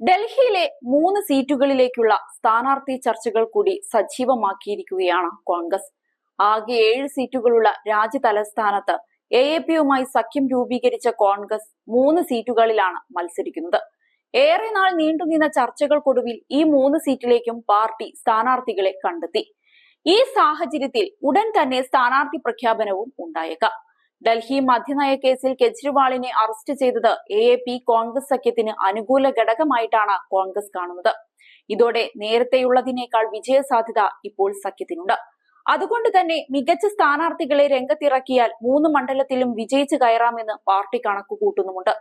ഡൽഹിയിലെ 3 സീറ്റുകളിലേക്കുള്ള സ്ഥാനാർത്ഥി ചർച്ചകൾ കൂടി സജീവമാക്കിയിരിക്കുകയാണ് കോൺഗ്രസ്. ആകെ 7 സീറ്റുകളുള്ള രാജ്യ തലസ്ഥാനത്ത് AAPയുമായി സഖ്യം രൂപീകരിച്ച കോൺഗ്രസ് 3 സീറ്റുകളിലാണ് മത്സരിക്കുന്നത്. ഏറെ നാൾ നീണ്ടുനിന്ന ചർച്ചകൾക്കൊടുവിൽ ഈ 3 സീറ്റിലേക്കും പാർട്ടി സ്ഥാനാർത്ഥികളെ കണ്ടെത്തി. ഈ സാഹചര്യത്തിൽ ഉടൻ തന്നെ സ്ഥാനാർത്ഥി പ്രഖ്യാപനവും ഉണ്ടായേക്കാം. ഡൽഹി മദ്യനയ കേസിൽ കെജ്രിവാളിനെ അറസ്റ്റ് ചെയ്തത് AAP കോൺഗ്രസ് സഖ്യത്തിന് അനുകൂല ഘടകമായിട്ടാണ് കോൺഗ്രസ് കാണുന്നത്. ഇതോടെ നേരത്തെയുള്ളതിനേക്കാൾ വിജയസാധ്യത ഇപ്പോൾ സഖ്യത്തിനുണ്ട്. അതുകൊണ്ട് തന്നെ മികച്ച സ്ഥാനാർത്ഥികളെ രംഗത്തിറക്കിയാൽ 3 മണ്ഡലത്തിലും വിജയിച്ചു കയറാമെന്ന് പാർട്ടി കണക്കുകൂട്ടുന്നുമുണ്ട്.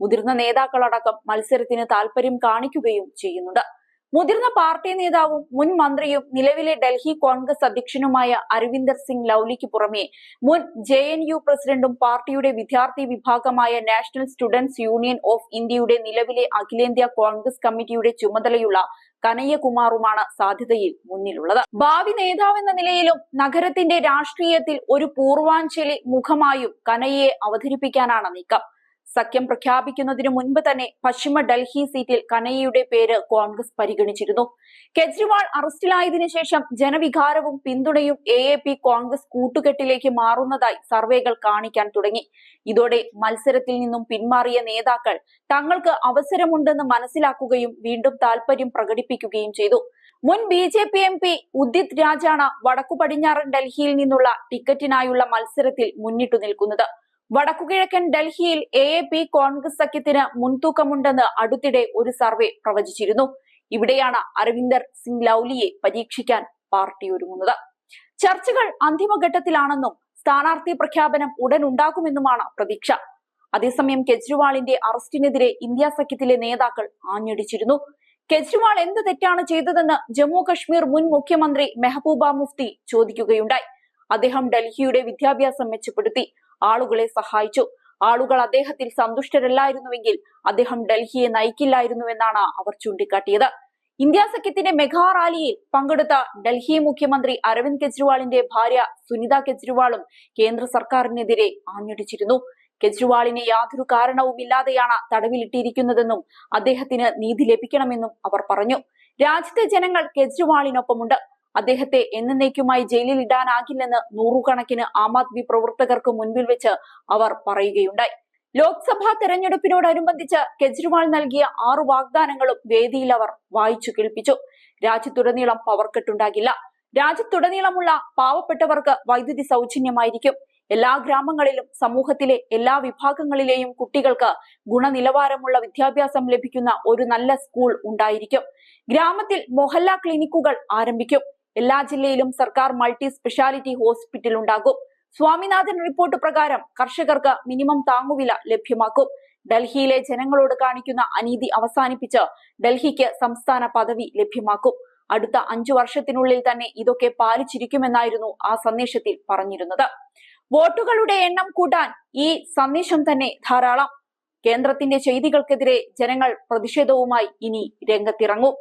മുതിർന്ന നേതാക്കളടക്കം മത്സരത്തിന് താൽപര്യം കാണിക്കുകയും ചെയ്യുന്നുണ്ട്. മുതിർന്ന പാർട്ടി നേതാവും മുൻ മന്ത്രിയും നിലവിലെ ഡൽഹി കോൺഗ്രസ് അധ്യക്ഷനുമായ അരവിന്ദർ സിംഗ് ലൗലിക്ക് പുറമെ മുൻ JNU പ്രസിഡന്റും പാർട്ടിയുടെ വിദ്യാർത്ഥി വിഭാഗമായ നാഷണൽ സ്റ്റുഡന്റ്സ് യൂണിയൻ ഓഫ് ഇന്ത്യയുടെ നിലവിലെ അഖിലേന്ത്യാ കോൺഗ്രസ് കമ്മിറ്റിയുടെ ചുമതലയുള്ള കനയ്യകുമാറുമാണ് സാധ്യതയിൽ മുന്നിലുള്ളത്. ഭാവി നേതാവെന്ന നിലയിലും നഗരത്തിന്റെ രാഷ്ട്രീയത്തിൽ ഒരു പൂർവാഞ്ജലി മുഖമായും കനയ്യയെ അവതരിപ്പിക്കാനാണ് നീക്കം. സഖ്യം പ്രഖ്യാപിക്കുന്നതിനു മുൻപ് തന്നെ പശ്ചിമ ഡൽഹി സീറ്റിൽ കനയ്യയുടെ പേര് കോൺഗ്രസ് പരിഗണിച്ചിരുന്നു. കെജ്രിവാൾ അറസ്റ്റിലായതിനു ശേഷം ജനവികാരവും പിന്തുണയും AAP കോൺഗ്രസ് കൂട്ടുകെട്ടിലേക്ക് മാറുന്നതായി സർവേകൾ കാണിക്കാൻ തുടങ്ങി. ഇതോടെ മത്സരത്തിൽ നിന്നും പിന്മാറിയ നേതാക്കൾ തങ്ങൾക്ക് അവസരമുണ്ടെന്ന് മനസ്സിലാക്കുകയും വീണ്ടും താൽപര്യം പ്രകടിപ്പിക്കുകയും ചെയ്തു. മുൻ BJP MP ഉദിത് രാജാണ് വടക്കു പടിഞ്ഞാറൻ ഡൽഹിയിൽ നിന്നുള്ള ടിക്കറ്റിനായുള്ള മത്സരത്തിൽ മുന്നിട്ടു നിൽക്കുന്നത്. വടക്കുകിഴക്കൻ ഡൽഹിയിൽ AAP കോൺഗ്രസ് സഖ്യത്തിന് മുൻതൂക്കമുണ്ടെന്ന് അടുത്തിടെ ഒരു സർവേ പ്രവചിച്ചിരുന്നു. ഇവിടെയാണ് അരവിന്ദർ സിംഗ് ലൗലിയെ പരീക്ഷിക്കാൻ പാർട്ടി ഒരുങ്ങുന്നത്. ചർച്ചകൾ അന്തിമഘട്ടത്തിലാണെന്നും സ്ഥാനാർത്ഥി പ്രഖ്യാപനം ഉടൻ ഉണ്ടാകുമെന്നുമാണ് പ്രതീക്ഷ. അതേസമയം കെജ്രിവാളിന്റെ അറസ്റ്റിനെതിരെ ഇന്ത്യ സഖ്യത്തിലെ നേതാക്കൾ ആഞ്ഞടിച്ചിരുന്നു. കെജ്രിവാൾ എന്ത് തെറ്റാണ് ചെയ്തതെന്ന് ജമ്മു കശ്മീർ മുൻ മുഖ്യമന്ത്രി മെഹബൂബ മുഫ്തി ചോദിക്കുകയുണ്ടായി. അദ്ദേഹം ഡൽഹിയുടെ വിദ്യാഭ്യാസം മെച്ചപ്പെടുത്തി, ആളുകളെ സഹായിച്ചു. ആളുകൾ അദ്ദേഹത്തിൽ സന്തുഷ്ടരല്ലായിരുന്നുവെങ്കിൽ അദ്ദേഹം ഡൽഹിയെ നയിക്കില്ലായിരുന്നുവെന്നാണ് അവർ ചൂണ്ടിക്കാട്ടിയത്. ഇന്ത്യ സഖ്യത്തിന്റെ മെഗാ റാലിയിൽ പങ്കെടുത്ത ഡൽഹി മുഖ്യമന്ത്രി അരവിന്ദ് കെജ്രിവാളിന്റെ ഭാര്യ സുനിത കെജ്രിവാളും കേന്ദ്ര സർക്കാരിനെതിരെ ആഞ്ഞടിച്ചിരുന്നു. കെജ്രിവാളിനെ യാതൊരു കാരണവുമില്ലാതെയാണ് തടവിലിട്ടിരിക്കുന്നതെന്നും അദ്ദേഹത്തിന് നീതി ലഭിക്കണമെന്നും അവർ പറഞ്ഞു. രാജ്യത്തെ ജനങ്ങൾ കെജ്രിവാളിനൊപ്പമുണ്ട്. അദ്ദേഹത്തെ എന്നേക്കുമായി ജയിലിൽ ഇടാനാകില്ലെന്ന് നൂറുകണക്കിന് ആം ആദ്മി പ്രവർത്തകർക്ക് മുൻപിൽ വെച്ച് അവർ പറയുകയുണ്ടായി. ലോക്സഭാ തെരഞ്ഞെടുപ്പിനോടനുബന്ധിച്ച് കെജ്രിവാൾ നൽകിയ 6 വാഗ്ദാനങ്ങളും വേദിയിൽ അവർ വായിച്ചു കേൾപ്പിച്ചു. രാജ്യത്തുടനീളം പവർ കട്ടുണ്ടാകില്ല. രാജ്യത്തുടനീളമുള്ള പാവപ്പെട്ടവർക്ക് വൈദ്യുതി സൗജന്യമായിരിക്കും. എല്ലാ ഗ്രാമങ്ങളിലും സമൂഹത്തിലെ എല്ലാ വിഭാഗങ്ങളിലെയും കുട്ടികൾക്ക് ഗുണനിലവാരമുള്ള വിദ്യാഭ്യാസം ലഭിക്കുന്ന ഒരു നല്ല സ്കൂൾ ഉണ്ടായിരിക്കും. ഗ്രാമത്തിൽ മൊഹല്ല ക്ലിനിക്കുകൾ ആരംഭിക്കും. എല്ലാ ജില്ലയിലും സർക്കാർ മൾട്ടി സ്പെഷ്യാലിറ്റി ഹോസ്പിറ്റൽ ഉണ്ടാകും. സ്വാമിനാഥൻ റിപ്പോർട്ട് പ്രകാരം കർഷകർക്ക് മിനിമം താങ്ങുവില ലഭ്യമാക്കും. ഡൽഹിയിലെ ജനങ്ങളോട് കാണിക്കുന്ന അനീതി അവസാനിപ്പിച്ച് ഡൽഹിക്ക് സംസ്ഥാന പദവി ലഭ്യമാക്കും. അടുത്ത 5 വർഷത്തിനുള്ളിൽ തന്നെ ഇതൊക്കെ പാലിച്ചിരിക്കുമെന്നായിരുന്നു ആ സന്ദേശത്തിൽ പറഞ്ഞിരുന്നത്. വോട്ടുകളുടെ എണ്ണം കൂട്ടാൻ ഈ സന്ദേശം തന്നെ ധാരാളം. കേന്ദ്രത്തിന്റെ ചെയ്തികൾക്കെതിരെ ജനങ്ങൾ പ്രതിഷേധവുമായി ഇനി രംഗത്തിറങ്ങും.